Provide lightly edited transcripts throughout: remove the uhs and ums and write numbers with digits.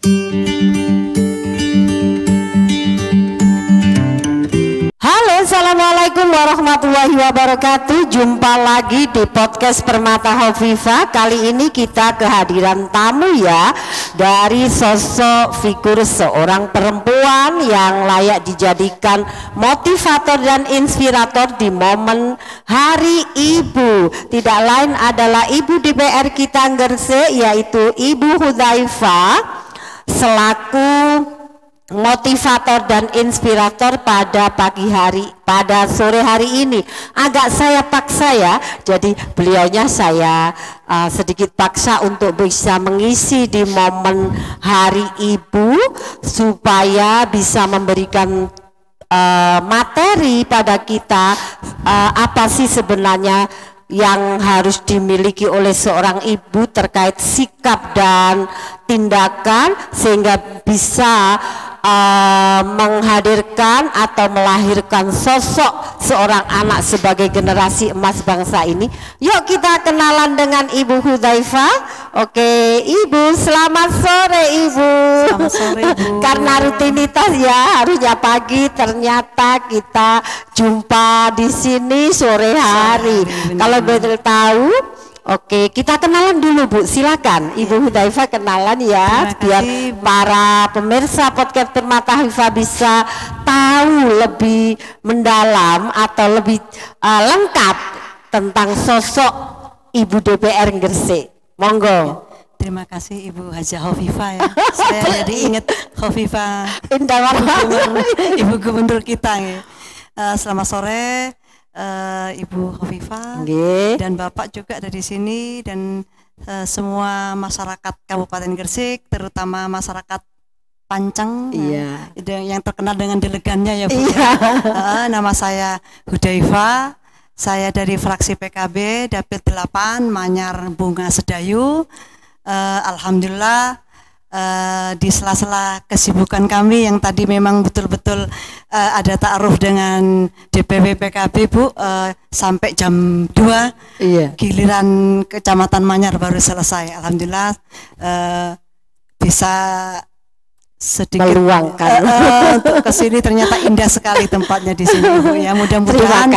Halo, assalamualaikum warahmatullahi wabarakatuh. Jumpa lagi di podcast Permata Hovifah. Kali ini kita kehadiran tamu ya, dari sosok figur seorang perempuan yang layak dijadikan motivator dan inspirator di momen Hari Ibu. Tidak lain adalah Ibu DPR kita Gresik, yaitu Ibu Hudzaifah, selaku motivator dan inspirator pada pagi hari, pada sore hari ini. Agak saya paksa ya, jadi beliaunya saya sedikit paksa untuk bisa mengisi di momen Hari Ibu supaya bisa memberikan materi pada kita, apa sih sebenarnya yang harus dimiliki oleh seorang ibu terkait sikap dan tindakan, sehingga bisa menghadirkan atau melahirkan sosok seorang anak sebagai generasi emas bangsa ini. Yuk kita kenalan dengan Ibu Hudzaifah. Oke, Ibu, selamat sore Ibu. Selamat sore Ibu. Karena rutinitas ya, harusnya pagi, ternyata kita jumpa di sini sore hari. Kalau boleh tahu, oke, kita kenalan dulu Bu, silakan Ibu Hudzaifah kenalan ya, biar para pemirsa podcast Permata Hovifah bisa tahu lebih mendalam atau lebih lengkap tentang sosok Ibu DPR Gresik. Monggo. Terima kasih Ibu Hajah Hovifah ya. Saya jadi ingat Hovifah, Ibu Gubernur kita ya. Selamat sore Ibu Hovifah dan Bapak juga dari sini, dan semua masyarakat Kabupaten Gresik, terutama masyarakat Panceng yang terkenal dengan delegannya ya Bu. Nama saya Hudzaifah, saya dari fraksi PKB Dapil 8 Manyar Bunga Sedayu. Alhamdulillah di sela-sela kesibukan kami yang tadi memang betul-betul ada ta'aruf dengan DPW PKB Bu, sampai jam 2 giliran Kecamatan Manyar baru selesai. Alhamdulillah bisa sedikit meluangkan untuk kesini. Ternyata indah sekali tempatnya di sini Ibu ya. Mudah-mudahan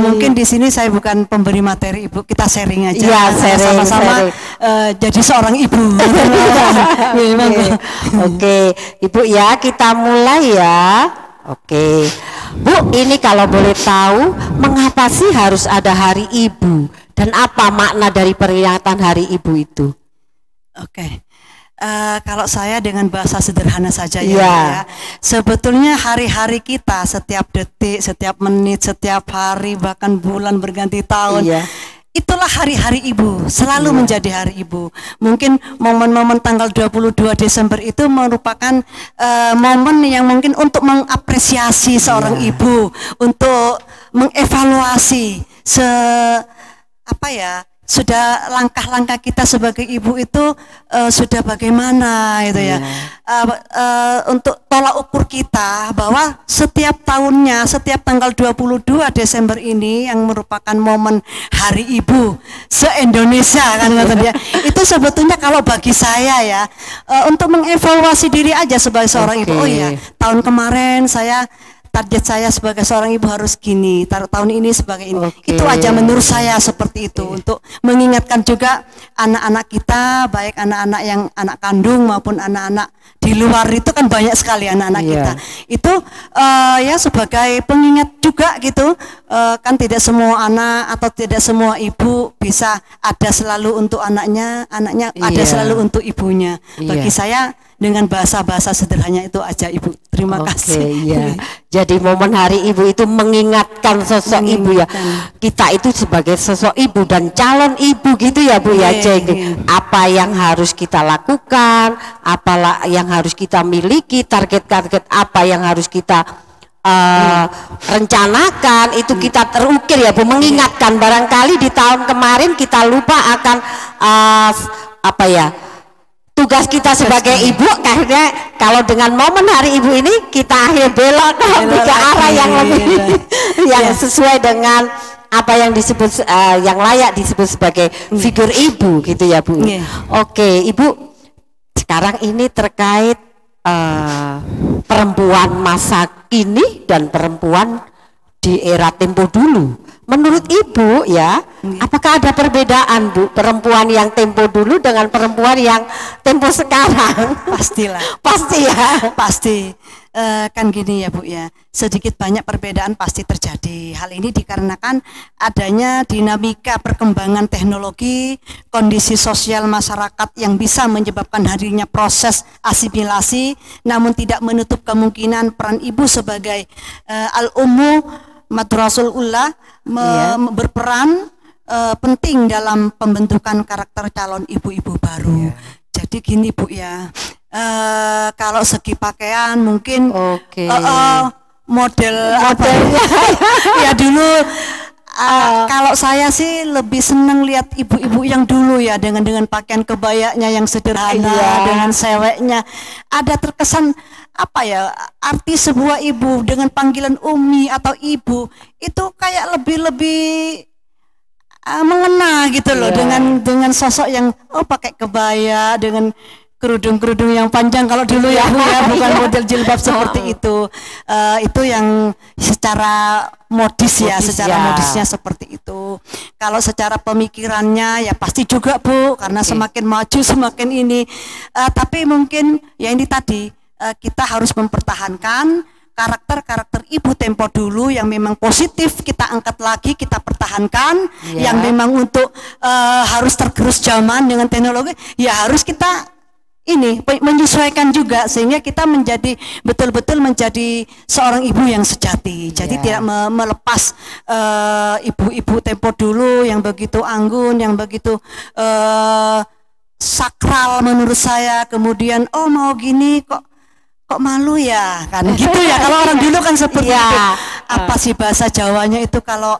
mungkin di sini saya bukan pemberi materi Ibu, kita sharing aja ya, sama-sama jadi seorang ibu. Oke Ibu ya, kita mulai ya. Oke Bu, ini kalau boleh tahu, mengapa sih harus ada Hari Ibu dan apa makna dari peringatan Hari Ibu itu? Oke. Kalau saya dengan bahasa sederhana saja ya, sebetulnya hari-hari kita, setiap detik, setiap menit, setiap hari, bahkan bulan berganti tahun, itulah hari-hari ibu, selalu menjadi hari ibu. Mungkin momen-momen tanggal 22 Desember itu merupakan momen yang mungkin untuk mengapresiasi seorang ibu, untuk mengevaluasi sudah langkah-langkah kita sebagai ibu itu sudah bagaimana itu ya. Untuk tolak ukur kita bahwa setiap tahunnya, setiap tanggal 22 Desember ini yang merupakan momen Hari Ibu se-Indonesia kan katanya. Itu sebetulnya kalau bagi saya ya, untuk mengevaluasi diri aja sebagai seorang ibu. Oh ya, tahun kemarin target saya sebagai seorang ibu harus gini, tahun ini sebagai ini. Itu aja menurut saya seperti itu, untuk mengingatkan juga anak-anak kita, baik anak-anak yang anak kandung maupun anak-anak di luar, itu kan banyak sekali anak-anak kita. Itu ya sebagai pengingat juga gitu, kan tidak semua anak atau tidak semua ibu bisa ada selalu untuk anaknya ada selalu untuk ibunya. Bagi saya dengan bahasa-bahasa sederhana itu aja Ibu. Terima kasih. Jadi momen Hari Ibu itu mengingatkan sosok ibu ya. Kita itu sebagai sosok ibu dan calon ibu gitu ya Bu ya. Apa yang harus kita lakukan, apa yang harus kita miliki, target-target apa yang harus kita rencanakan, itu kita terukir ya Bu. Mengingatkan, barangkali di tahun kemarin kita lupa akan tugas kita sebagai ibu, karena kalau dengan momen Hari Ibu ini kita akhirnya belok ke arah yang lebih yang sesuai dengan apa yang disebut yang layak disebut sebagai figur ibu gitu ya Bu. Oke Ibu, sekarang ini terkait perempuan masa kini dan perempuan di era tempo dulu. Menurut Ibu ya, apakah ada perbedaan Bu, perempuan yang tempo dulu dengan perempuan yang tempo sekarang? Pastilah. Pasti ya. Pasti. Kan gini ya Bu ya, sedikit banyak perbedaan pasti terjadi. Hal ini dikarenakan adanya dinamika perkembangan teknologi, kondisi sosial masyarakat yang bisa menyebabkan hadirnya proses asimilasi, namun tidak menutup kemungkinan peran ibu sebagai al-ummu madrasul ula berperan penting dalam pembentukan karakter calon ibu-ibu baru. Jadi gini Bu ya, kalau segi pakaian mungkin modelnya ya dulu kalau saya sih lebih seneng lihat ibu-ibu yang dulu ya, dengan pakaian kebayanya yang sederhana, dengan seweknya. Ada terkesan apa ya, arti sebuah ibu dengan panggilan umi atau ibu itu kayak lebih mengena gitu loh, dengan sosok yang pakai kebaya dengan kerudung yang panjang kalau dulu ya Bu ya, bukan model jilbab seperti itu. Itu yang secara modis ya, modisnya seperti itu. Kalau secara pemikirannya ya pasti juga Bu, karena semakin maju semakin ini. Tapi mungkin ya ini tadi, kita harus mempertahankan karakter ibu tempo dulu yang memang positif, kita angkat lagi, kita pertahankan. Yang memang untuk harus tergerus zaman dengan teknologi, ya harus kita ini menyesuaikan juga, sehingga kita menjadi betul-betul menjadi seorang ibu yang sejati. Jadi tidak melepas ibu-ibu tempo dulu yang begitu anggun, yang begitu sakral menurut saya. Kemudian mau gini kok malu ya, kan gitu ya. Kalau orang dulu kan seperti itu. Apa sih bahasa Jawanya itu, kalau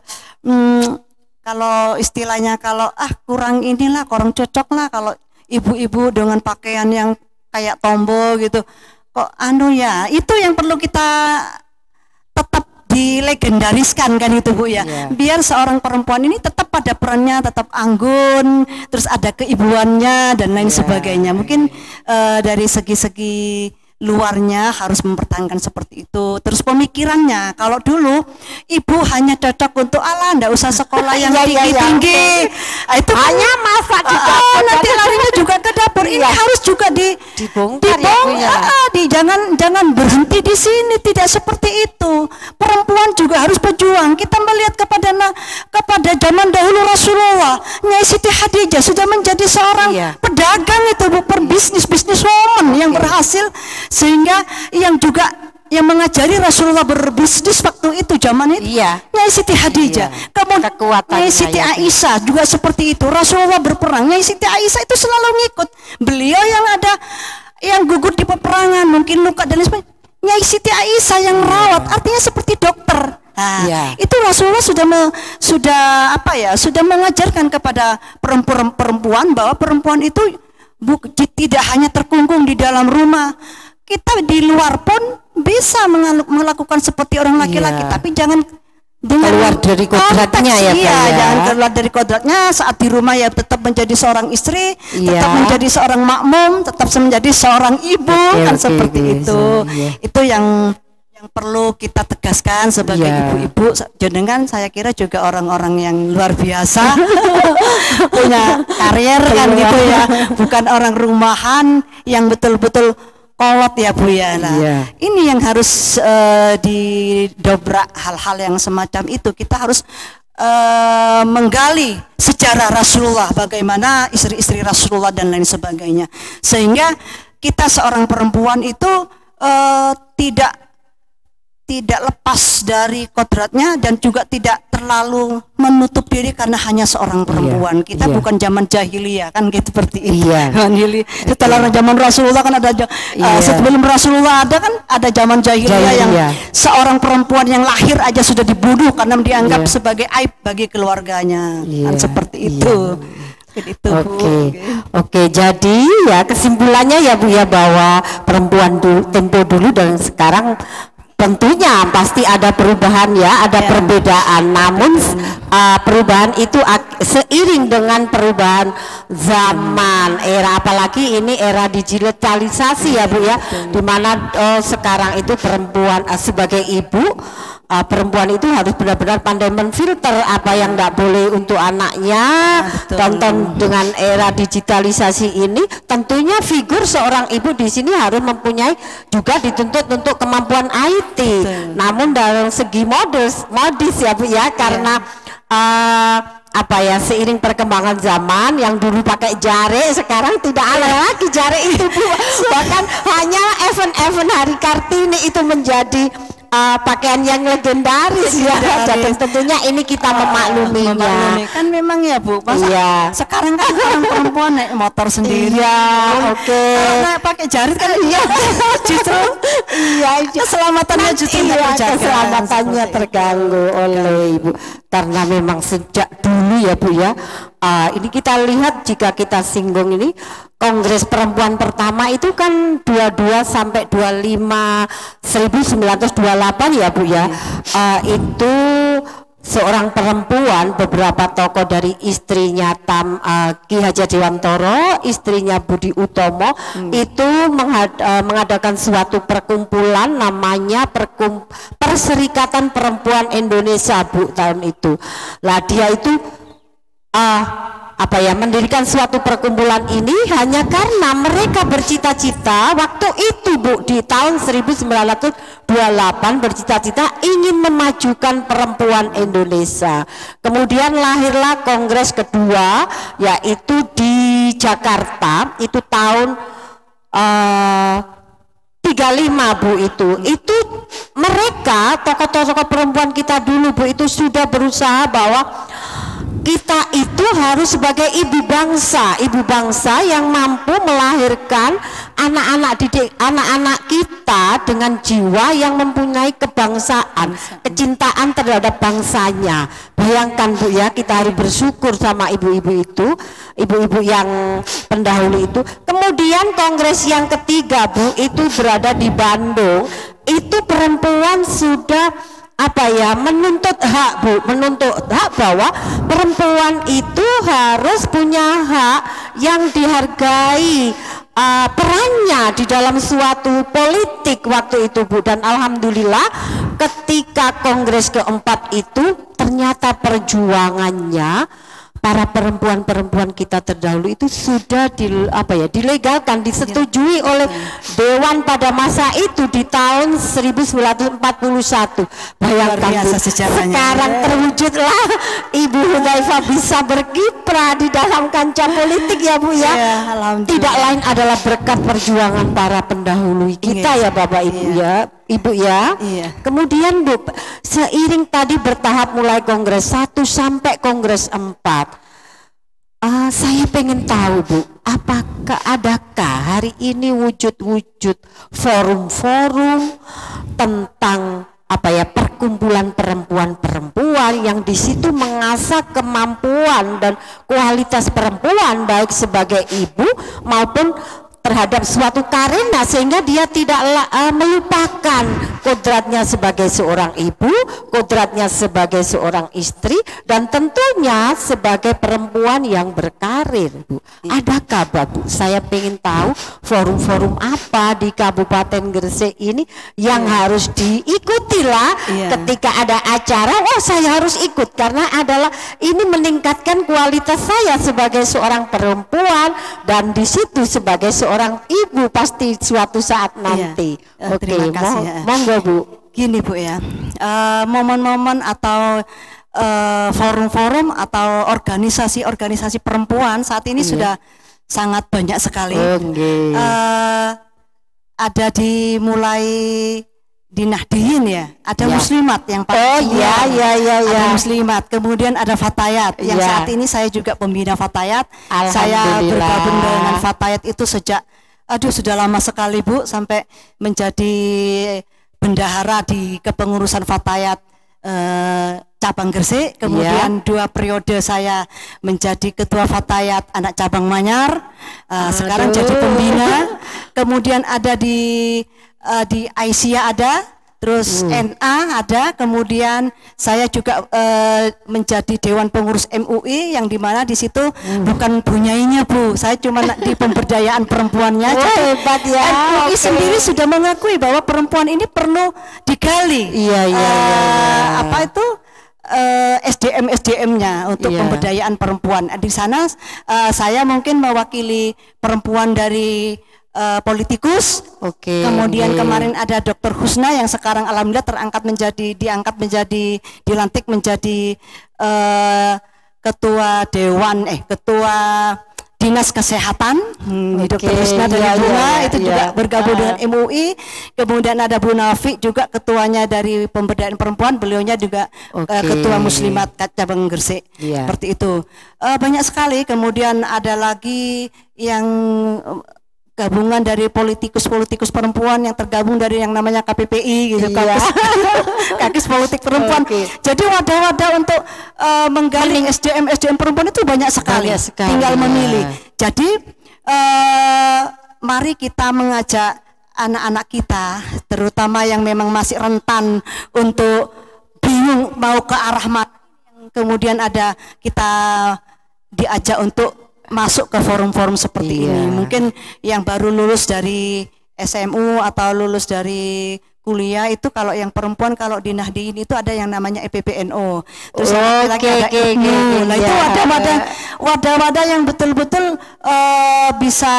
istilahnya kalau kurang inilah, kurang cocok lah kalau ibu-ibu dengan pakaian yang kayak tombo gitu, kok ya. Itu yang perlu kita tetap dilegendariskan kan itu Bu ya. Biar seorang perempuan ini tetap pada perannya, tetap anggun, terus ada keibuannya dan lain sebagainya. Mungkin dari segi-segi luarnya harus mempertahankan seperti itu. Terus pemikirannya, kalau dulu ibu hanya cocok untuk ndak usah sekolah yang tinggi-tinggi, itu hanya masak di dapur, nanti larinya juga ke dapur. Ini harus juga dibongkar jangan berhenti di sini, tidak seperti itu. Perempuan juga harus berjuang. Kita melihat kepada zaman dahulu Rasulullah, Nyai Siti Khadijah sudah menjadi seorang pedagang itu Bu, bisnis woman yang berhasil, sehingga yang mengajari Rasulullah berbisnis waktu itu zaman itu Nyai Siti Khadijah. Kemudian Nyai Siti Aisyah juga seperti itu. Rasulullah berperang, Nyai Siti Aisyah itu selalu ngikut. Beliau yang gugur di peperangan, mungkin luka dan lain sebagainya, Nyai Siti Aisyah yang merawat, artinya seperti dokter. Itu Rasulullah sudah mengajarkan kepada perempuan bahwa perempuan itu tidak hanya terkungkung di dalam rumah. Kita di luar pun bisa melakukan seperti orang laki-laki, tapi jangan keluar dari kodratnya jangan keluar dari kodratnya. Saat di rumah ya tetap menjadi seorang istri, tetap menjadi seorang makmum, tetap menjadi seorang ibu, kan seperti itu. Itu yang perlu kita tegaskan sebagai ibu-ibu. Jenengan saya kira juga orang-orang yang luar biasa, punya karier kan gitu ya, bukan orang rumahan yang betul-betul kolot ya Bu ya. Ini yang harus didobrak, hal-hal yang semacam itu. Kita harus menggali sejarah Rasulullah, bagaimana istri-istri Rasulullah dan lain sebagainya, sehingga kita seorang perempuan itu tidak lepas dari kodratnya dan juga tidak terlalu menutup diri karena hanya seorang perempuan. Kita bukan zaman jahiliyah kan gitu, seperti itu. Setelah zaman Rasulullah kan ada sebelum Rasulullah ada zaman jahiliyah yang seorang perempuan yang lahir aja sudah dibunuh karena dianggap sebagai aib bagi keluarganya. Kan seperti itu. Oke, jadi ya kesimpulannya ya Bu ya, bahwa perempuan tempo dulu dan sekarang tentunya pasti ada perubahan ya, ada perbedaan. Namun perubahan itu seiring dengan perubahan zaman, era, apalagi ini era digitalisasi ya Bu ya, dimana sekarang itu perempuan sebagai ibu, perempuan itu harus benar-benar pandai menfilter apa yang tidak boleh untuk anaknya. Tonton dengan era digitalisasi ini, tentunya figur seorang ibu di sini harus mempunyai juga dituntut untuk kemampuan IT. Namun dalam segi modis ya Bu ya, karena apa ya, seiring perkembangan zaman, yang dulu pakai jari sekarang tidak ada lagi jari itu Bu. Bahkan hanya event-event Hari Kartini itu menjadi pakaian yang legendaris ya. Dan tentunya ini kita memakluminya. Kan memang ya Bu, masa sekarang kan orang perempuan naik motor sendiri. Nah, pakai jari kan justru keselamatannya justru keselamatannya terganggu oleh Ibu. Karena memang sejak dulu ya Bu ya, ini kita lihat, jika kita singgung ini, Kongres Perempuan pertama itu kan 22 sampai 25 1928 ya Bu ya. Itu seorang perempuan, beberapa tokoh dari istrinya Ki Hajar Dewantoro, istrinya Budi Utomo, itu mengadakan suatu perkumpulan namanya Perserikatan Perempuan Indonesia Bu tahun itu. Lah dia itu mendirikan suatu perkumpulan ini hanya karena mereka bercita-cita waktu itu Bu, di tahun 1928 bercita-cita ingin memajukan perempuan Indonesia. Kemudian lahirlah kongres kedua, yaitu di Jakarta, itu tahun 35 Bu. Itu mereka tokoh-tokoh perempuan kita dulu Bu, itu sudah berusaha bahwa kita itu harus sebagai ibu bangsa yang mampu melahirkan anak-anak kita dengan jiwa yang mempunyai kebangsaan, kecintaan terhadap bangsanya. Bayangkan Bu ya, kita harus bersyukur sama ibu-ibu itu, ibu-ibu yang pendahulu itu. Kemudian kongres yang ketiga Bu, itu berada di Bandung. Itu perempuan sudah menuntut hak Bu, menuntut hak bahwa perempuan itu harus punya hak yang dihargai perannya di dalam suatu politik waktu itu Bu. Dan alhamdulillah ketika kongres keempat itu ternyata perjuangannya para perempuan-perempuan kita terdahulu itu sudah dilegalkan, disetujui oleh Dewan pada masa itu di tahun 1941. Bayangkan Bu, sekarang terwujudlah Ibu Hudzaifah bisa berkiprah di dalam kancah politik ya Bu ya. Tidak lain adalah berkat perjuangan para pendahulu kita ya Bapak Ibu ya. Ibu ya. Kemudian Bu, seiring tadi bertahap mulai kongres 1 sampai kongres 4, saya pengen tahu Bu, adakah hari ini wujud-wujud forum-forum tentang perkumpulan perempuan-perempuan yang di situ mengasah kemampuan dan kualitas perempuan baik sebagai ibu maupun terhadap suatu karena, sehingga dia tidak melupakan kodratnya sebagai seorang ibu, kodratnya sebagai seorang istri, dan tentunya sebagai perempuan yang berkarir Bu. Adakah Bu? Saya ingin tahu forum-forum apa di Kabupaten Gresik ini yang harus diikuti lah ketika ada acara. Saya harus ikut karena ini meningkatkan kualitas saya sebagai seorang perempuan, dan di situ sebagai seorang ibu pasti suatu saat nanti. Terima kasih. Monggo Bu. Gini Bu ya, momen-momen atau forum-forum atau organisasi-organisasi perempuan saat ini sudah sangat banyak sekali. Ada dimulai di Nahdien ya, ada Muslimat yang ada Muslimat, kemudian ada Fatayat yang saat ini saya juga pembina Fatayat. Saya bergabung dengan Fatayat itu sejak sudah lama sekali Bu, sampai menjadi bendahara di kepengurusan Fatayat cabang Gresik. Kemudian 2 periode saya menjadi ketua Fatayat anak cabang Manyar. Sekarang jadi pembina. Kemudian ada di Aisyah ada, terus NA ada, kemudian saya juga menjadi Dewan Pengurus MUI yang dimana di situ bukan bunyainya Bu, saya cuma di pemberdayaan perempuannya. Hebat ya. MUI sendiri sudah mengakui bahwa perempuan ini perlu digali. Iya. Apa itu? SDM-nya untuk pemberdayaan perempuan. Di sana saya mungkin mewakili perempuan dari politikus. Kemudian kemarin ada Dr. Husna yang sekarang alhamdulillah dilantik menjadi ketua Dinas Kesehatan. Dr. Husna dari Bunga itu juga bergabung dengan MUI. Kemudian ada Bu Nafi juga ketuanya dari pemberdayaan perempuan, beliaunya juga ketua Muslimat cabang Gresik. Seperti itu. Banyak sekali. Kemudian ada lagi yang gabungan dari politikus perempuan yang tergabung dari yang namanya KPPI gitu, Kakis Politik Perempuan. Jadi wadah-wadah untuk menggali SDM perempuan itu banyak sekali. Tinggal memilih. Jadi mari kita mengajak anak-anak kita, terutama yang memang masih rentan untuk bingung mau ke arah mana, kemudian ada kita diajak untuk masuk ke forum-forum seperti ini. Mungkin yang baru lulus dari SMU atau lulus dari kuliah itu, kalau yang perempuan kalau di Nahdien itu ada yang namanya EPPNO. Terus lagi ada IPNU. Nah itu wadah-wadah yang betul-betul bisa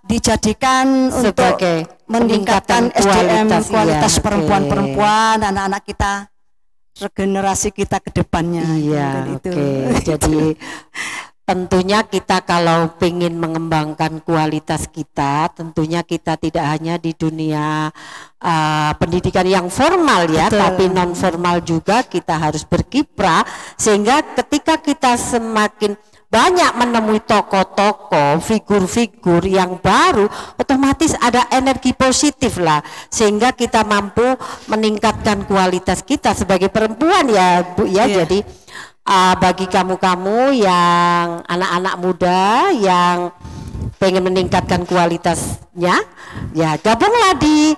dijadikan sebagai untuk meningkatkan SDM kualitas perempuan-perempuan, anak-anak kita, regenerasi kita ke depannya. Jadi tentunya kita kalau ingin mengembangkan kualitas kita, tentunya kita tidak hanya di dunia pendidikan yang formal ya, tapi non formal juga kita harus berkiprah, sehingga ketika kita semakin banyak menemui tokoh-tokoh, figur-figur yang baru, otomatis ada energi positif lah, sehingga kita mampu meningkatkan kualitas kita sebagai perempuan ya Bu ya. Jadi bagi kamu-kamu yang anak-anak muda yang pengen meningkatkan kualitasnya, ya gabunglah di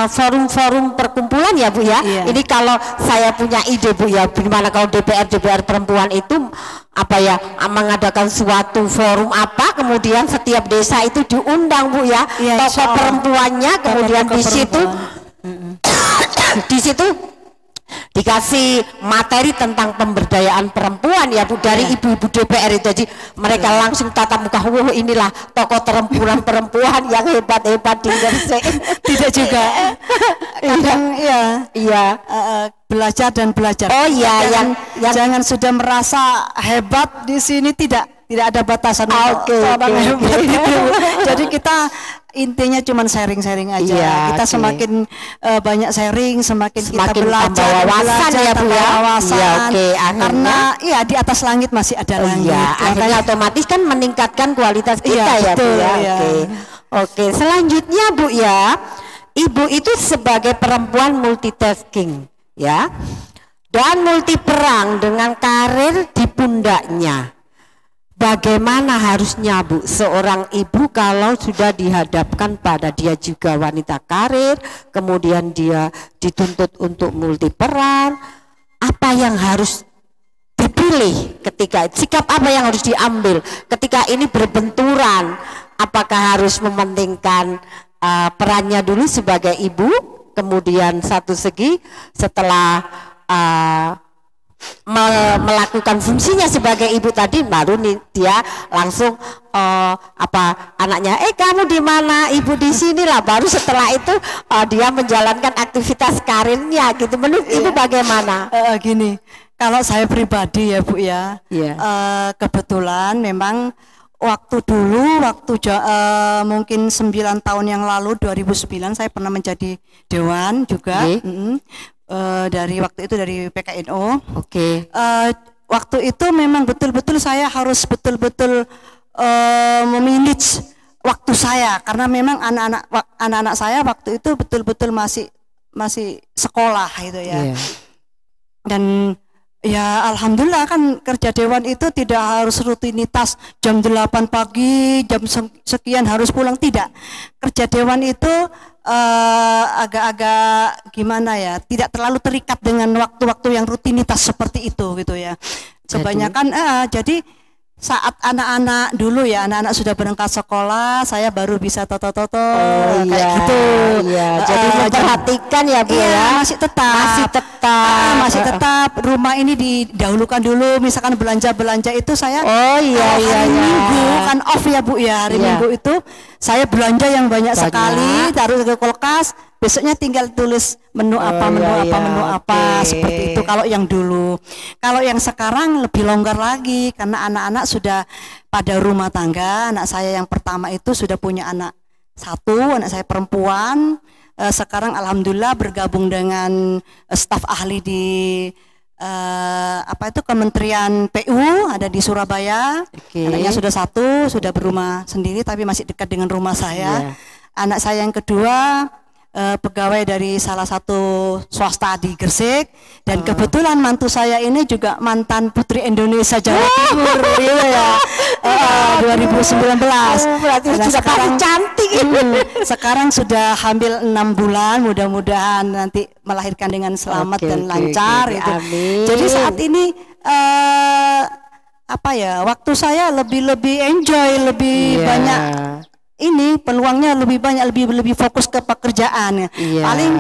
forum-forum perkumpulan ya Bu ya. Ini kalau saya punya ide Bu ya, gimana kalau DPR perempuan itu apa ya, mengadakan suatu forum apa, kemudian setiap desa itu diundang Bu ya, tokoh perempuannya, kemudian di situ dikasih materi tentang pemberdayaan perempuan ya Bu, dari ibu-ibu DPR itu. Jadi mereka langsung tatap muka, wah inilah tokoh perempuan yang hebat-hebat di Gresik. Tidak juga belajar dan belajar. Jangan sudah merasa hebat di sini, tidak ada batasan. Jadi kita intinya cuma sharing-sharing aja. Kita semakin banyak sharing, semakin kita belajar wawasan ya Bu ya. Karena di atas langit masih ada langit. Akhirnya otomatis kan meningkatkan kualitas kita ya Bu ya. Oke, selanjutnya Bu ya, Ibu itu sebagai perempuan multitasking ya, dan multi perang dengan karir di pundaknya. Bagaimana harusnya Bu seorang ibu kalau sudah dihadapkan pada dia juga wanita karir, kemudian dia dituntut untuk multi peran, apa yang harus dipilih ketika, sikap apa yang harus diambil ketika ini berbenturan? Apakah harus mementingkan perannya dulu sebagai ibu, kemudian satu segi setelah melakukan fungsinya sebagai ibu tadi, baru nih dia langsung anaknya kamu di mana, ibu di sini lah, baru setelah itu dia menjalankan aktivitas karirnya gitu. Menurut Ibu bagaimana? Gini, kalau saya pribadi ya Bu ya, kebetulan memang waktu dulu, mungkin 9 tahun yang lalu, 2009 saya pernah menjadi dewan juga. Dari waktu itu dari PKNO. Waktu itu memang betul-betul saya harus betul-betul memanage waktu saya, karena memang anak-anak saya waktu itu betul-betul masih sekolah gitu ya. Dan Ya alhamdulillah kan kerja dewan itu tidak harus rutinitas jam 8 pagi, jam sekian harus pulang, tidak. Kerja dewan itu agak-agak gimana ya, tidak terlalu terikat dengan waktu-waktu yang rutinitas seperti itu gitu ya. Kebanyakan jadi saat anak-anak dulu ya, anak-anak sudah berangkat sekolah, saya baru bisa toto-toto kayak gitu. Iya, jadi memperhatikan ya Bu ya. Masih tetap rumah ini didahulukan dulu, misalkan belanja itu saya hari Minggu kan off ya Bu ya, hari Minggu itu saya belanja yang banyak sekali, taruh ke kulkas, besoknya tinggal tulis menu apa seperti itu kalau yang dulu. Kalau yang sekarang lebih longgar lagi karena anak-anak sudah pada rumah tangga. Anak saya yang pertama itu sudah punya anak satu, anak saya perempuan. Sekarang alhamdulillah bergabung dengan staf ahli di Kementerian PU ada di Surabaya. Anaknya sudah satu, sudah berumah sendiri tapi masih dekat dengan rumah saya. Anak saya yang kedua pegawai dari salah satu swasta di Gresik, dan kebetulan mantu saya ini juga mantan Putri Indonesia Jawa Timur ya 2019. Berarti sudah sekarang cantik. Sekarang sudah hamil 6 bulan, mudah-mudahan nanti melahirkan dengan selamat dan lancar gitu. Jadi saat ini waktu saya lebih enjoy, lebih banyak ini peluangnya lebih banyak, lebih fokus ke pekerjaan. Paling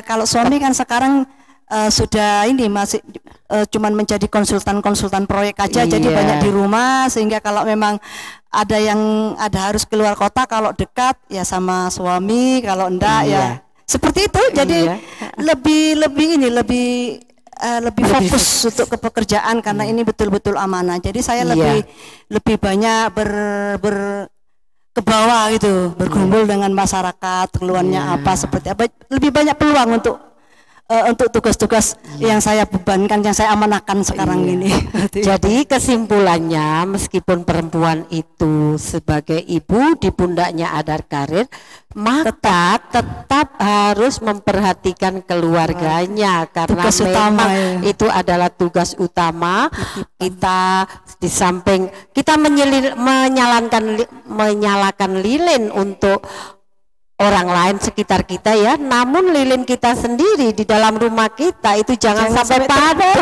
kalau suami kan sekarang sudah ini masih cuman menjadi konsultan proyek aja, jadi banyak di rumah, sehingga kalau memang ada harus keluar kota, kalau dekat ya sama suami, kalau enggak ya seperti itu. Jadi lebih fokus untuk ke pekerjaan karena ini betul-betul amanah. Jadi saya lebih banyak ke bawah gitu, berkumpul dengan masyarakat, keluarnya apa seperti apa, lebih banyak peluang untuk tugas-tugas yang saya bebankan, yang saya amanahkan sekarang ini. Jadi kesimpulannya, meskipun perempuan itu sebagai ibu di pundaknya ada karir, maka tetap harus memperhatikan keluarganya karena memang itu adalah tugas utama kita. Di samping kita menyalakan lilin untuk orang lain sekitar kita ya, namun lilin kita sendiri di dalam rumah kita itu jangan sampai padam.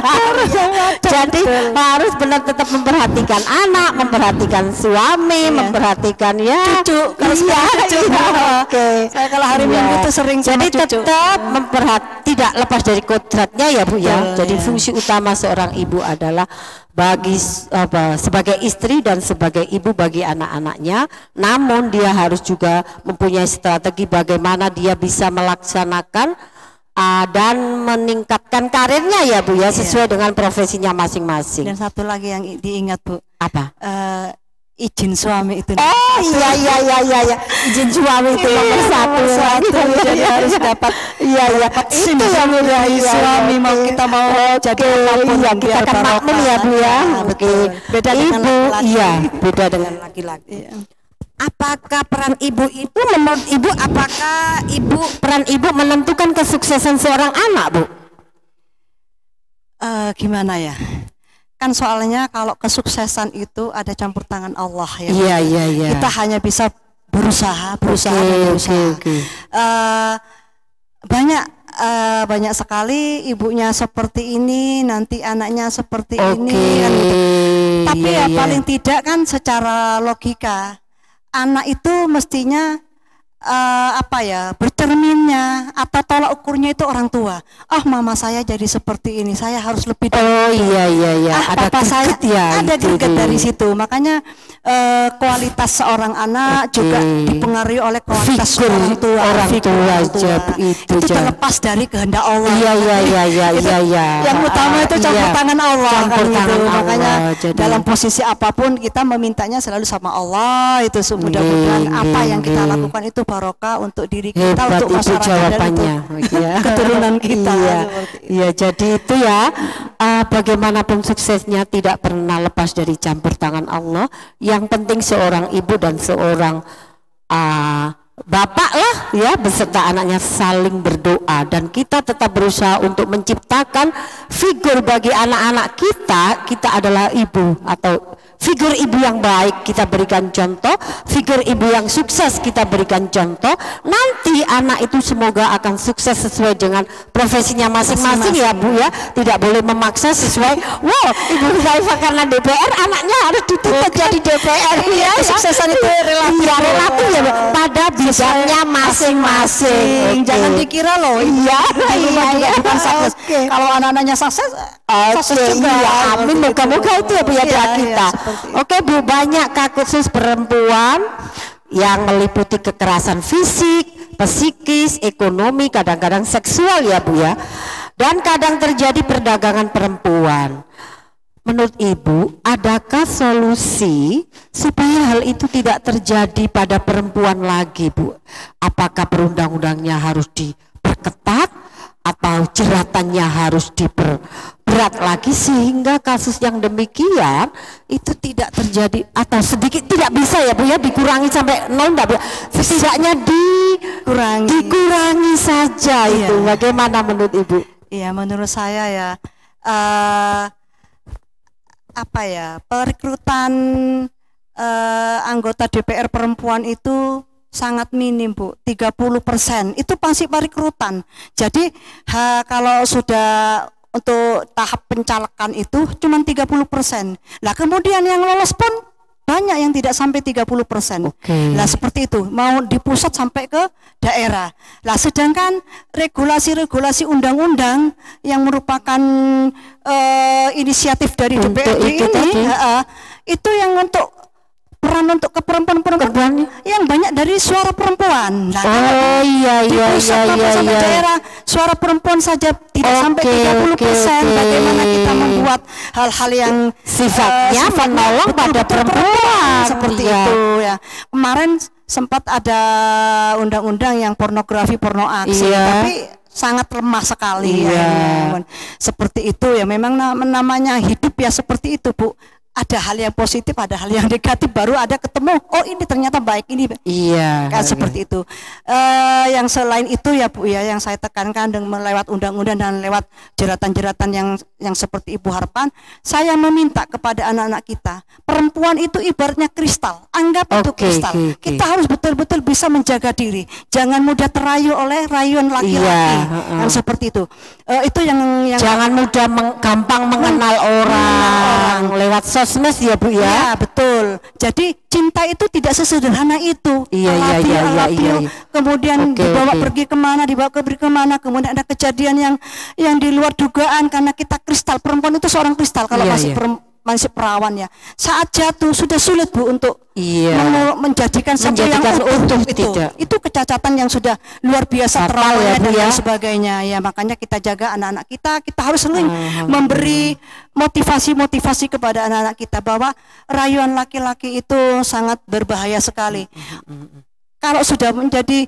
Jadi harus benar tetap memperhatikan anak, memperhatikan suami, memperhatikan cucu. Kalau saya kalau hari Minggu itu sering sama cucu. Jadi tetap tidak lepas dari kodratnya ya Bu ya. Jadi fungsi utama seorang ibu adalah sebagai istri dan sebagai ibu bagi anak-anaknya, namun dia harus juga mempunyai strategi bagaimana dia bisa melaksanakan dan meningkatkan karirnya ya Bu ya, sesuai dengan profesinya masing-masing. Dan satu lagi yang diingat Bu, apa? Izin suami itu. Iya. Izin suami itu nomor satu. Jadi harus dapat SIM dari suami, mau kita mau jadi apapun kita kan makmum ya Bu ya. Beda dengan laki-laki. Beda dengan laki-laki. Apakah peran ibu itu menurut ibu, peran ibu menentukan kesuksesan seorang anak Bu? Gimana ya? Kan soalnya kalau kesuksesan itu ada campur tangan Allah ya. Iya. Kita hanya bisa berusaha. Banyak sekali ibunya seperti ini, nanti anaknya seperti ini kan gitu. Tapi paling tidak kan secara logika anak itu mestinya bercerminnya atau tolak ukurnya itu orang tua. Mama saya jadi seperti ini, saya harus lebih ada papa saya ada greget dari situ. Makanya kualitas seorang anak juga dipengaruhi oleh kualitas orang tua itu terlepas dari kehendak Allah. Yang utama itu campur tangan Allah makanya dalam posisi apapun kita memintanya selalu sama Allah. Itu mudah-mudahan apa yang kita lakukan itu barokah untuk diri kita, untuk masyarakat jawabannya, dan keturunan kita. Iya, jadi itu ya, bagaimanapun suksesnya tidak pernah lepas dari campur tangan Allah. Yang penting seorang ibu dan seorang bapak lah ya beserta anaknya saling berdoa, dan kita tetap berusaha untuk menciptakan figur bagi anak-anak kita. Kita adalah ibu atau figur ibu yang baik, kita berikan contoh. Figur ibu yang sukses, kita berikan contoh. Nanti anak itu semoga akan sukses sesuai dengan profesinya masing-masing ya Bu ya. Tidak boleh memaksa sesuai, wow Ibu Saifah karena DPR anaknya harus dituntut jadi DPR ya. Kesuksesan itu relatif. Iya, relatif ya Bu. Pada bidangnya masing-masing. Jangan dikira loh iya bukan sukses. Kalau anak-anaknya sukses, sukses juga. Iya, amin, moga-moga itu ya Bu ya doa kita. Oke Bu, banyak kasus perempuan yang meliputi kekerasan fisik, psikis, ekonomi, kadang-kadang seksual ya Bu ya. Dan kadang terjadi perdagangan perempuan. Menurut Ibu, adakah solusi supaya hal itu tidak terjadi pada perempuan lagi Bu? Apakah perundang-undangnya harus diperketat atau jeratannya harus diperberat lagi sehingga kasus yang demikian itu tidak terjadi, atau sedikit tidak bisa ya Bu ya dikurangi sampai nol, enggak Bu? Setidaknya dikurangi saja itu. Bagaimana menurut Ibu? Iya, menurut saya ya perekrutan anggota DPR perempuan itu sangat minim Bu, 30% itu pasti perekrutan. Jadi kalau sudah untuk tahap pencalekan itu cuma 30%. Nah kemudian yang lolos pun banyak yang tidak sampai 30%. Nah seperti itu, mau di pusat sampai ke daerah. Nah sedangkan regulasi-regulasi undang-undang yang merupakan inisiatif dari DPRD ini itu yang untuk peran untuk ke perempuan yang banyak dari suara perempuan. Nah, daerah suara perempuan saja tidak sampai 30%. Bagaimana kita membuat hal-hal yang sifatnya menolong pada perempuan seperti itu ya. Kemarin sempat ada undang-undang yang pornografi, porno aksi, tapi sangat lemah sekali ya. Seperti itu ya, memang namanya hidup ya seperti itu Bu. Ada hal yang positif, ada hal yang negatif, baru ada ketemu, oh ini ternyata baik ini. Iya. Kan seperti itu. Yang selain itu ya Bu ya, yang saya tekankan dengan lewat undang-undang dan lewat jeratan-jeratan yang seperti Ibu harapkan, saya meminta kepada anak-anak kita, perempuan itu ibaratnya kristal, anggap itu kristal. Kita harus betul-betul bisa menjaga diri, jangan mudah terayu oleh rayuan laki-laki. Yang seperti itu. Itu yang jangan mudah gampang mengenal orang lewat sosmed ya Bu ya. Ya betul. Jadi cinta itu tidak sesederhana itu. Iya. Kemudian dibawa pergi kemana, kemudian ada kejadian yang di luar dugaan karena kita kristal. Perempuan itu seorang kristal kalau masih perawan ya. Saat jatuh sudah sulit Bu untuk menjadikan satu yang utuh itu kecacatan yang sudah luar biasa terawalnya dan lain sebagainya ya. Makanya kita jaga anak-anak kita harus sering memberi motivasi kepada anak-anak kita bahwa rayuan laki-laki itu sangat berbahaya sekali. Kalau sudah menjadi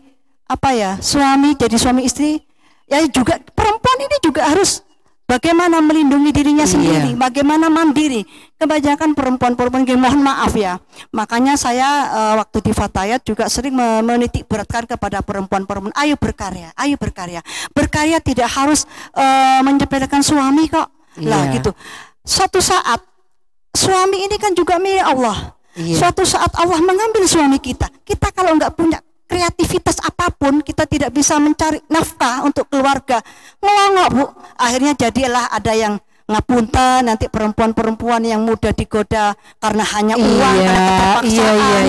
suami, jadi suami istri ya, juga perempuan ini juga harus bagaimana melindungi dirinya sendiri, bagaimana mandiri. Kebanyakan perempuan-perempuan, mohon maaf ya. Makanya saya waktu di Fatayat juga sering menitik beratkan kepada perempuan-perempuan, ayo berkarya, ayo berkarya. Berkarya tidak harus menyepelekan suami kok. Lah gitu. Suatu saat suami ini kan juga milik Allah. Suatu saat Allah mengambil suami kita. Kita kalau nggak punya kreativitas apapun, kita tidak bisa mencari nafkah untuk keluarga. Ngelongok Bu. Akhirnya jadilah ada yang ngapunten, nanti perempuan-perempuan yang mudah digoda karena hanya uang, karena keterpaksaan.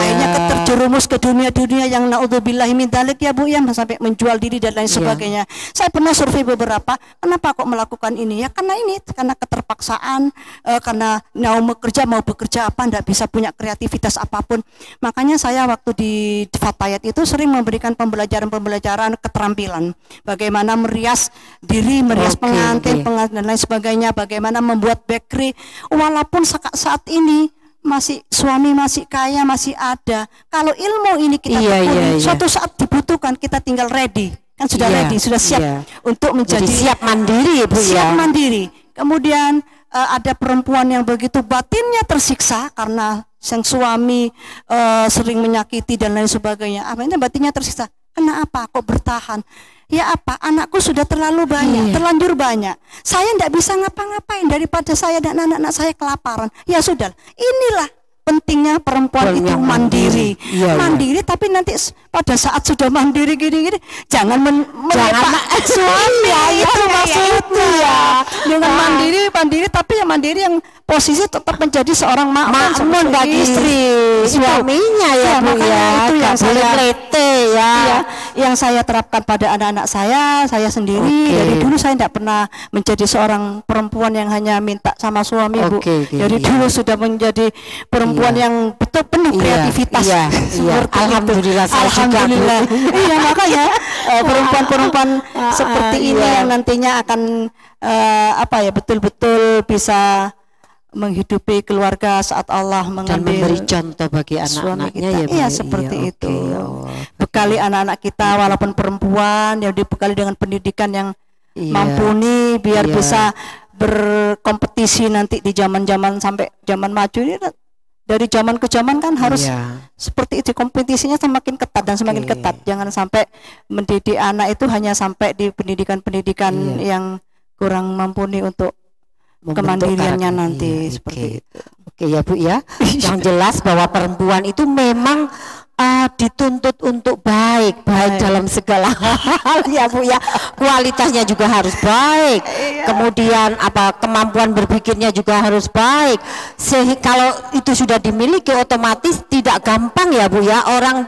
Akhirnya terjerumus ke dunia-dunia yang naudzubillahi min dzalik ya Bu ya, sampai menjual diri dan lain sebagainya. Saya pernah survei beberapa, kenapa kok melakukan ini? Ya karena keterpaksaan, karena mau bekerja apa, enggak bisa punya kreativitas apapun. Makanya saya waktu di Fatayat itu sering memberikan pembelajaran keterampilan, bagaimana merias diri, merias pengantin dan lain sebagainya. Bagaimana membuat bakery, walaupun saat ini suami masih kaya, masih ada. Kalau ilmu ini kita tekuni, suatu saat dibutuhkan, kita tinggal ready, kan sudah ready, sudah siap untuk menjadi siap mandiri Bu siap mandiri. Kemudian ada perempuan yang begitu batinnya tersiksa karena sang suami sering menyakiti dan lain sebagainya. Akhirnya batinnya tersiksa. Kenapa kok bertahan? Ya apa, anakku sudah terlalu banyak, terlanjur banyak. Saya tidak bisa ngapa-ngapain daripada saya dan anak-anak saya kelaparan. Ya sudah, inilah pentingnya perempuan itu mandiri. Mandiri, tapi nanti pada saat sudah mandiri gini-gini, jangan melepak suami. Itu maksudnya ya. Dengan mandiri, tapi yang mandiri yang posisi tetap menjadi seorang makmum bagi istri suaminya ya Bu ya. Itu yang saya lete ya. Yang saya terapkan pada anak-anak saya sendiri. Dari dulu saya tidak pernah menjadi seorang perempuan yang hanya minta sama suami Bu. Dari dulu sudah menjadi perempuan yang betul penuh kreativitas. Alhamdulillah. Alhamdulillah. Iya, makanya perempuan-perempuan seperti ini yang nantinya akan betul-betul bisa menghidupi keluarga saat Allah mengambil dan memberi contoh bagi anak-anaknya ya. Iya, seperti itu. Bekali anak-anak kita walaupun perempuan yang dibekali dengan pendidikan yang mumpuni biar bisa berkompetisi nanti di zaman-zaman sampai zaman maju ini. Dari zaman ke zaman kan harus seperti itu, kompetisinya semakin ketat dan semakin ketat. Jangan sampai mendidik anak itu hanya sampai di pendidikan-pendidikan yang kurang mumpuni untuk kemandiriannya nanti seperti itu. Oke ya Bu ya. Yang jelas bahwa perempuan itu memang dituntut untuk baik dalam segala hal ya Bu ya. Kualitasnya juga harus baik. Kemudian kemampuan berpikirnya juga harus baik. Sehingga kalau itu sudah dimiliki otomatis tidak gampang ya Bu ya orang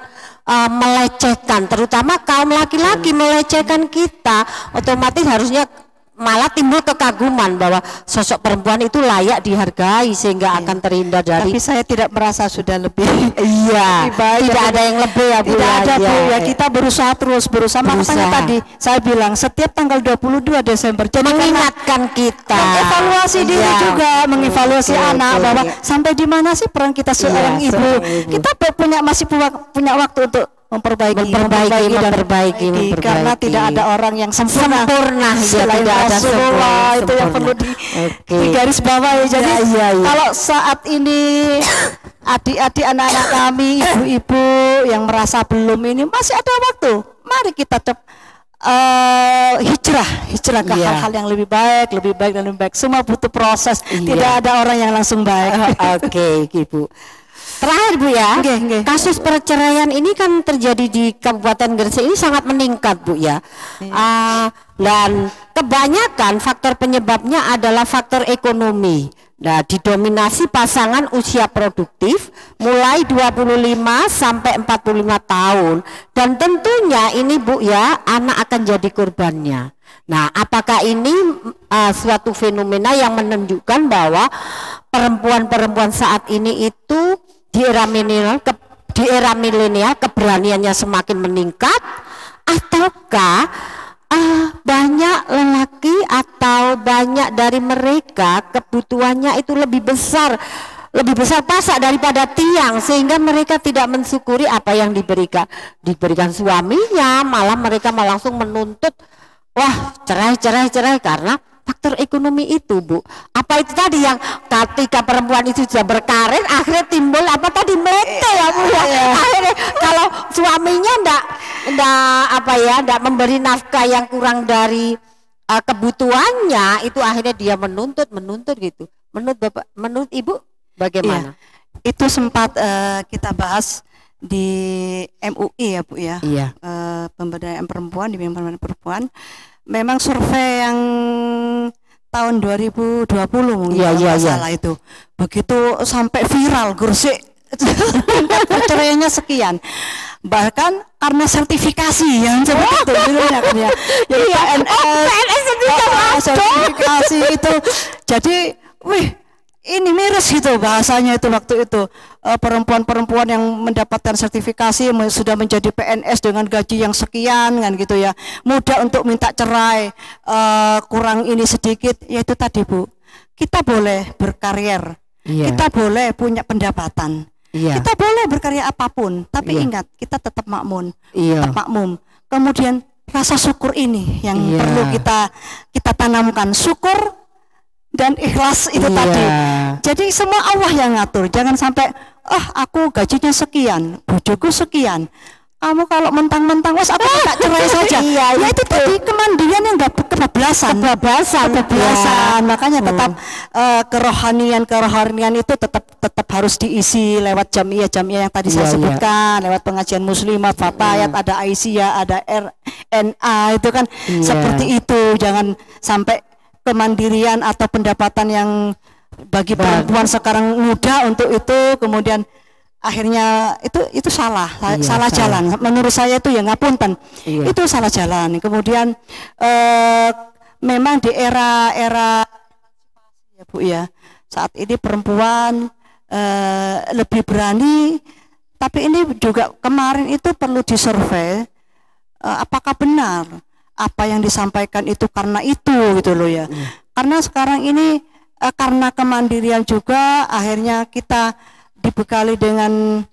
melecehkan, terutama kaum laki-laki melecehkan kita, otomatis harusnya malah timbul kekaguman bahwa sosok perempuan itu layak dihargai sehingga akan terhindar dari. Tapi saya tidak merasa sudah lebih. Tidak ada yang lebih ya Bu. Tidak ada Bu ya, kita berusaha terus makanya tadi saya bilang setiap tanggal 22 Desember jadi mengingatkan kita mengevaluasi diri juga, mengevaluasi anak bahwa sampai di mana sih peran kita seorang ibu. Kita masih punya waktu untuk memperbaiki karena tidak ada orang yang sempurna selain Rasulullah. Itu yang perlu di garis bawah ya. Jadi kalau saat ini adik-adik anak-anak kami, ibu-ibu yang merasa belum ini masih ada waktu, mari kita hijrah ke hal-hal yang lebih baik. Semua butuh proses, tidak ada orang yang langsung baik. Oke, Ibu. Terakhir Bu ya, kasus perceraian ini kan terjadi di Kabupaten Gresik ini sangat meningkat Bu ya. Dan kebanyakan faktor penyebabnya adalah faktor ekonomi. Nah, didominasi pasangan usia produktif mulai 25 sampai 45 tahun. Dan tentunya ini Bu ya, anak akan jadi korbannya. Nah, apakah ini suatu fenomena yang menunjukkan bahwa perempuan-perempuan saat ini itu di era milenial keberaniannya semakin meningkat, ataukah banyak lelaki atau banyak dari mereka kebutuhannya itu lebih besar pasak daripada tiang sehingga mereka tidak mensyukuri apa yang diberikan suaminya, malah mereka langsung menuntut cerai karena faktor ekonomi itu Bu. Apa itu tadi yang ketika perempuan itu sudah berkarir akhirnya timbul melete ya Bu ya. Akhirnya kalau suaminya ndak memberi nafkah yang kurang dari kebutuhannya, itu akhirnya dia menuntut gitu. Menurut Ibu bagaimana? Itu sempat kita bahas di MUI ya Bu ya. Pemberdayaan perempuan, di bidang pemberdayaan perempuan. Memang survei yang tahun 2020 mungkin salah itu. Begitu sampai viral Gresik perceraiannya sekian. Bahkan karena sertifikasi yang seperti itu kan ya. Jadi PNS sertifikasi itu. Jadi ini miris gitu bahasanya itu waktu itu. Perempuan-perempuan yang mendapatkan sertifikasi sudah menjadi PNS dengan gaji yang sekian kan gitu ya, mudah untuk minta cerai, kurang ini sedikit. Ya itu tadi Bu, kita boleh berkarir, kita boleh punya pendapatan, kita boleh berkarya apapun, tapi ingat kita tetap makmum. Kemudian rasa syukur ini yang perlu kita tanamkan, syukur dan ikhlas itu tadi. Jadi semua Allah yang ngatur. Jangan sampai aku gajinya sekian, bojoku sekian. Kamu kalau mentang-mentang wes aku minta cerai saja. Iya, ya itu tadi kemandirian yang nggak kebablasan. Makanya tetap kerohanian itu tetap harus diisi lewat jamiah yang tadi saya sebutkan, lewat pengajian muslimat, fatayat, ada Aisyah, ada RNA itu kan seperti itu. Jangan sampai kemandirian atau pendapatan yang bagi perempuan sekarang mudah untuk itu kemudian akhirnya itu salah jalan. Menurut saya itu ya ngapunten, itu salah jalan. Kemudian memang di era ya Bu ya, saat ini perempuan lebih berani, tapi ini juga kemarin itu perlu disurvei apakah benar apa yang disampaikan itu karena itu gitu loh ya. Karena sekarang ini karena kemandirian juga akhirnya kita dibekali dengan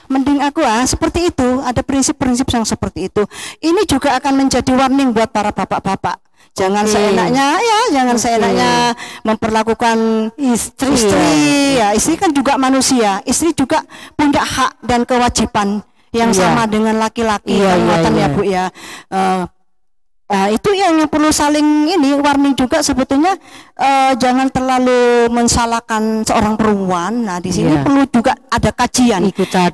mending aku seperti itu, ada prinsip-prinsip yang seperti itu. Ini juga akan menjadi warning buat para bapak-bapak. Jangan seenaknya jangan seenaknya memperlakukan istri. Ya, istri kan juga manusia. Istri juga punya hak dan kewajiban yang sama dengan laki-laki. Ya Bu ya. Itu yang perlu saling warning juga sebetulnya, jangan terlalu mensalahkan seorang perempuan. Nah di sini perlu juga ada kajian.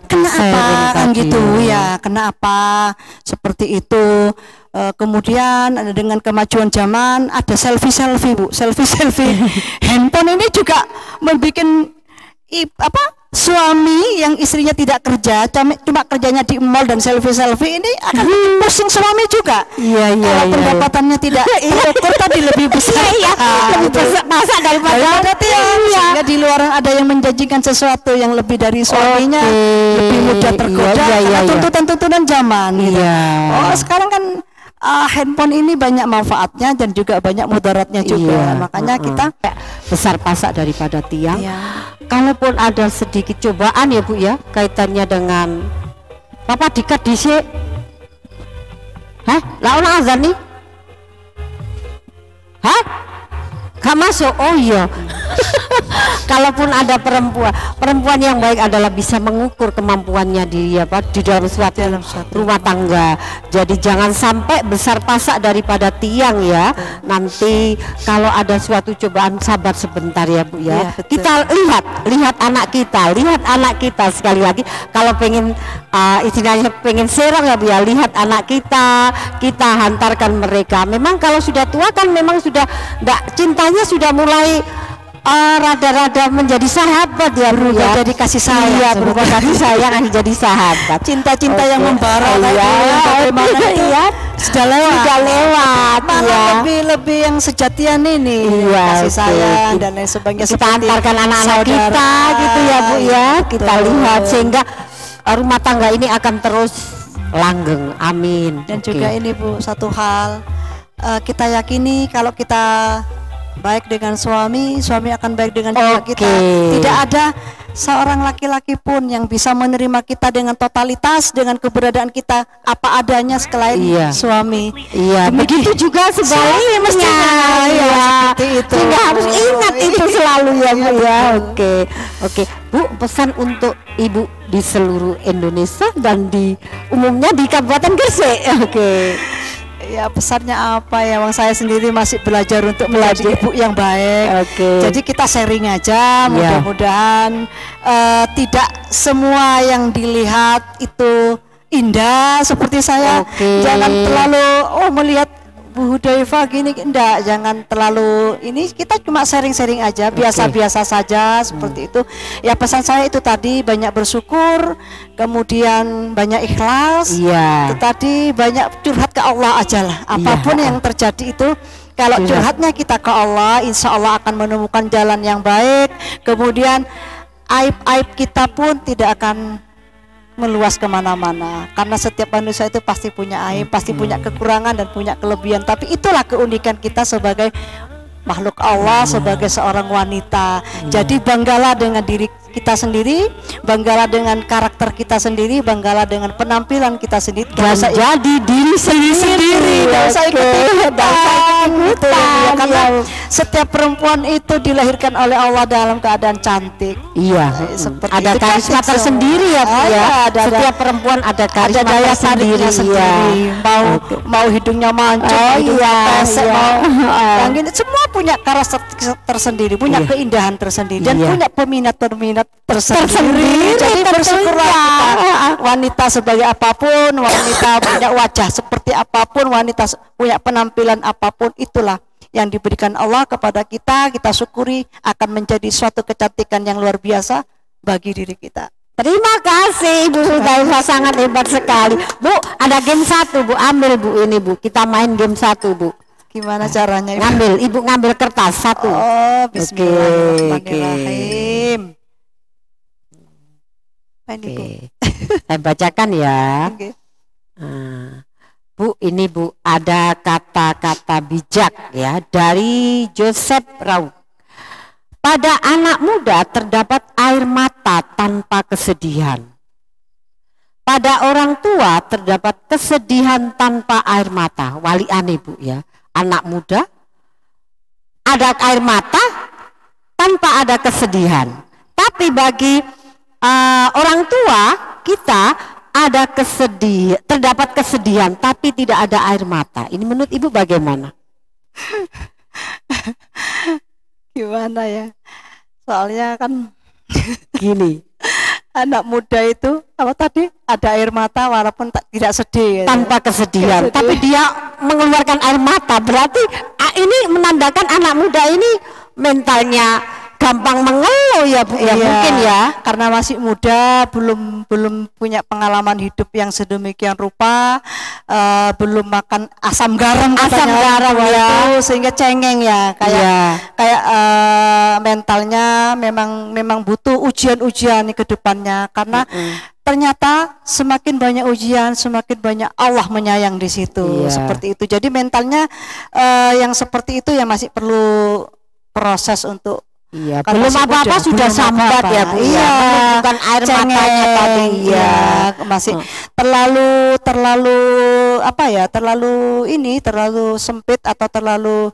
Kenapa kan gitu ya? Kenapa seperti itu? Kemudian dengan kemajuan zaman ada selfie Bu, selfie handphone ini juga membuat suami yang istrinya tidak kerja, cuma kerjanya di mall dan selfie ini akan pusing suami juga. Kalau pendapatannya tidak terukur tadi lebih besar. Lebih besar masa daripada tiang. Sehingga di luar ada yang menjanjikan sesuatu yang lebih dari suaminya, lebih mudah tergoda karena tuntutan-tuntutan zaman. Sekarang kan handphone ini banyak manfaatnya dan juga banyak mudaratnya juga. Makanya kita besar pasak daripada tiang. Kalaupun ada sedikit cobaan ya Bu ya, kaitannya dengan Papa dikat disik. Lawan azan nih. Gak masuk. Oh iya. Kalaupun ada perempuan yang baik adalah bisa mengukur kemampuannya di dalam suatu rumah tangga. Jadi jangan sampai besar pasak daripada tiang ya. Nanti kalau ada suatu cobaan sabar sebentar ya Bu ya. Kita lihat anak kita sekali lagi. Kalau pengen istilahnya pengen serong ya Bu ya, lihat anak kita hantarkan mereka. Memang kalau sudah tua kan memang sudah cintanya sudah mulai rada-rada menjadi sahabat ya Bu ya, jadi kasih sayang, berubah kasih sayang jadi sahabat, cinta-cinta yang membara sudah lewat malah lebih yang sejatian ini kasih sayang dan lain sebagainya. Kita antarkan anak-anak kita gitu ya Bu ya, kita lihat sehingga rumah tangga ini akan terus langgeng, amin. Dan juga ini Bu, satu hal kita yakini kalau kita baik dengan suami akan baik dengan kita. Tidak ada seorang laki-laki pun yang bisa menerima kita dengan totalitas, dengan keberadaan kita apa adanya selain suami. Begitu juga sebaliknya mestinya. Seperti itu. Sehingga harus ingat itu selalu ya Bu ya. Oke. Bu, pesan untuk ibu di seluruh Indonesia dan di umumnya di Kabupaten Gresik. Ya pesannya apa ya, saya sendiri masih belajar untuk menjadi ibu yang baik. Jadi kita sharing aja, mudah-mudahan tidak semua yang dilihat itu indah seperti saya. Jangan terlalu melihat Bu Hudzaifah gini, enggak, jangan terlalu ini, kita cuma sharing-sharing aja, biasa-biasa saja seperti itu. Ya pesan saya itu tadi, banyak bersyukur, kemudian banyak ikhlas, itu tadi banyak curhat ke Allah aja lah, apapun yang terjadi itu. Kalau curhatnya kita ke Allah, insya Allah akan menemukan jalan yang baik. Kemudian aib-aib kita pun tidak akan meluas kemana-mana, karena setiap manusia itu pasti punya aib, pasti punya kekurangan dan punya kelebihan. Tapi itulah keunikan kita sebagai makhluk Allah, sebagai seorang wanita. Jadi banggalah dengan diri kita sendiri, banggalah dengan karakter kita sendiri, banggalah dengan penampilan kita sendiri. Dan jadi diri sendiri, dan saya ikuti gitu ya, ikutan, karena ya. setiap perempuan itu dilahirkan oleh Allah dalam keadaan cantik. Iya, Seperti ada itu, karisma cantik tersendiri ya, Bu, semua. ya. Ada, Setiap perempuan ada karisma daya tersendiri, tariknya sendiri. ya. Mau hidungnya mancung, Oh, hidungnya iya, pesek, iya. mau yang gini, semua punya karakter tersendiri, punya Iya. keindahan tersendiri, dan Iya. punya peminat-peminat tersendiri. Tersendiri, Jadi tentunya. bersyukurlah kita, wanita sebagai apapun, wanita punya wajah seperti apapun, wanita punya penampilan apapun, itulah yang diberikan Allah kepada kita. Kita syukuri, akan menjadi suatu kecantikan yang luar biasa bagi diri kita. Terima kasih Ibu Hudzaifah, sangat hebat sekali. Bu, ada game 1 Bu, ambil Bu ini Bu. Kita main game 1 Bu. Gimana caranya? Ibu? Ngambil, Ibu ngambil kertas 1. Oh, bismillahirrahmanirrahim. Apa ini, Bu? Oke. Saya bacakan ya. Oke. Nah, Bu, ini Bu, ada kata-kata bijak ya dari Joseph Rauk. Pada anak muda terdapat air mata tanpa kesedihan. Pada orang tua terdapat kesedihan tanpa air mata. Walian Ibu ya. Anak muda ada air mata tanpa ada kesedihan. Tapi bagi orang tua kita ada terdapat kesedihan tapi tidak ada air mata. Ini menurut Ibu bagaimana? Gimana ya? Soalnya kan Gini, anak muda itu apa tadi? Ada air mata walaupun tidak sedih. tanpa kesedihan, Kesedihan. tapi dia mengeluarkan air mata. Berarti ini menandakan anak muda ini mentalnya gampang mengeluh ya Bu, ya Iya, mungkin ya. karena masih muda, belum punya pengalaman hidup yang sedemikian rupa, belum makan asam garam Asam katanya garam, orang tua ya. itu, sehingga cengeng ya, kayak mentalnya memang butuh ujian-ujian ke depannya, karena ternyata semakin banyak ujian, semakin banyak Allah menyayang di situ. Iya. Seperti itu. Jadi mentalnya yang seperti itu yang masih perlu proses untuk. Iya, Kan belum masih apa-apa muda, sudah belum sambat apa-apa. ya Bu. Iya, Ya, menunjukkan air cengeng, matanya tadi. iya, masih terlalu apa ya? Terlalu sempit atau terlalu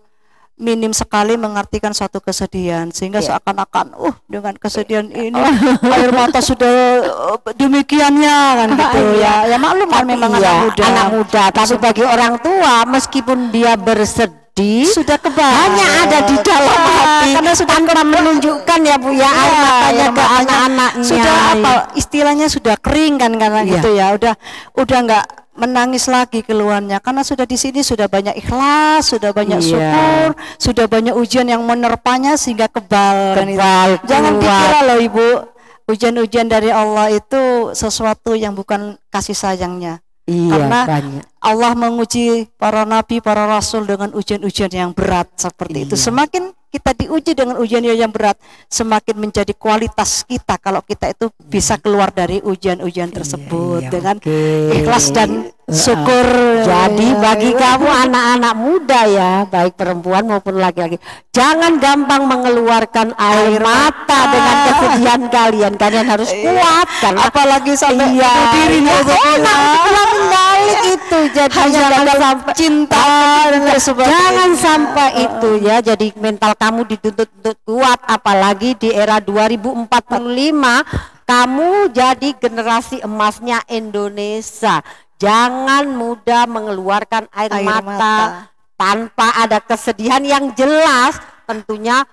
minim sekali mengartikan suatu kesedihan, sehingga Iya. seakan-akan dengan kesedihan ini air mata sudah demikiannya kan gitu ya. Ya maklum kan Tapi memang iya, anak muda. tapi bagi orang tua meskipun dia bersedih Sudah kebal. hanya ada di dalam hati Karena sudah tanpa menunjukkan ya Bu ya air matanya ke anak-anaknya. Sudah istilahnya sudah kering kan karena Iya. gitu ya. Udah nggak menangis lagi keluhannya, karena sudah di sini sudah banyak ikhlas, sudah banyak Iya. syukur, sudah banyak ujian yang menerpanya sehingga kebal. kan itu. Kebal, Jangan kuat. dikira loh Ibu, ujian-ujian dari Allah itu sesuatu yang bukan kasih sayangnya. Iya, Karena banyak. Allah menguji para nabi, para rasul dengan ujian-ujian yang berat seperti itu. Iya. Semakin kita diuji dengan ujian yang berat, semakin menjadi kualitas kita kalau kita itu bisa keluar dari ujian-ujian tersebut iya, dengan oke. ikhlas dan syukur. Jadi Ya, bagi ya. kamu anak-anak muda ya, baik perempuan maupun laki-laki, jangan gampang mengeluarkan air mata dengan kesedihan kalian. Kalian harus kuat kan. Apalagi sampai Iya, bunuh diri iya, itu. balik itu. Jadi Hanya jangan dalam sampai cinta dan lain sebagainya. Jangan sampai itu ya. Jadi mental kamu dituntut untuk kuat, apalagi di era 2045 kamu jadi generasi emasnya Indonesia. Jangan mudah mengeluarkan air mata tanpa ada kesedihan yang jelas. Tentunya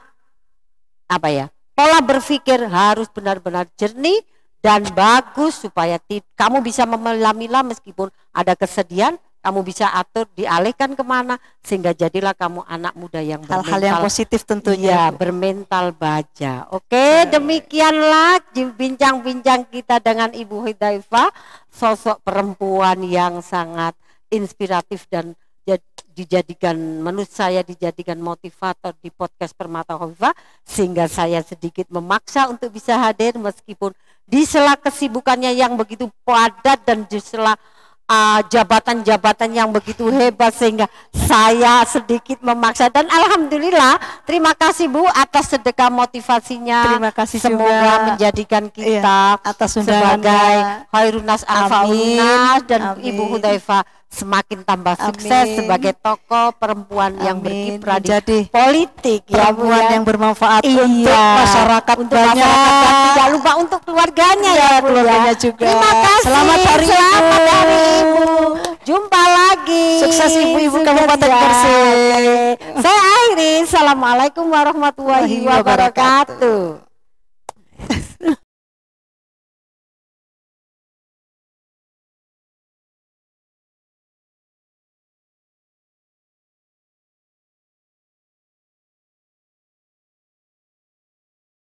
apa ya? Pola berpikir harus benar-benar jernih dan bagus supaya kamu bisa memilah-milah meskipun ada kesedihan. Kamu bisa atur dialihkan kemana sehingga jadilah kamu anak muda yang Hal-hal yang positif tentunya. ya, bermental baja. Oke, demikianlah bincang-bincang kita dengan Ibu Hudzaifah, sosok perempuan yang sangat inspiratif dan menurut saya dijadikan motivator di podcast Permata Hovifah, sehingga saya sedikit memaksa untuk bisa hadir meskipun di sela kesibukannya yang begitu padat dan di sela jabatan-jabatan yang begitu hebat, sehingga saya sedikit memaksa. Dan alhamdulillah, terima kasih Bu atas sedekah motivasinya. Terima kasih semoga juga menjadikan kita atas undangannya. sebagai Khairunas Alfa Amin. Unas dan Amin. Ibu Hudzaifah semakin tambah sukses sebagai tokoh perempuan yang berkiprah di politik, perempuan yang bermanfaat untuk masyarakat, untuk banyak. Dan tidak lupa untuk keluarganya ya Bu keluarganya ya. juga. Terima kasih. Selamat hari Ibu. Jumpa lagi. Sukses ibu-ibu Kabupaten Gresik. Saya akhiri. Assalamualaikum warahmatullahi wabarakatuh.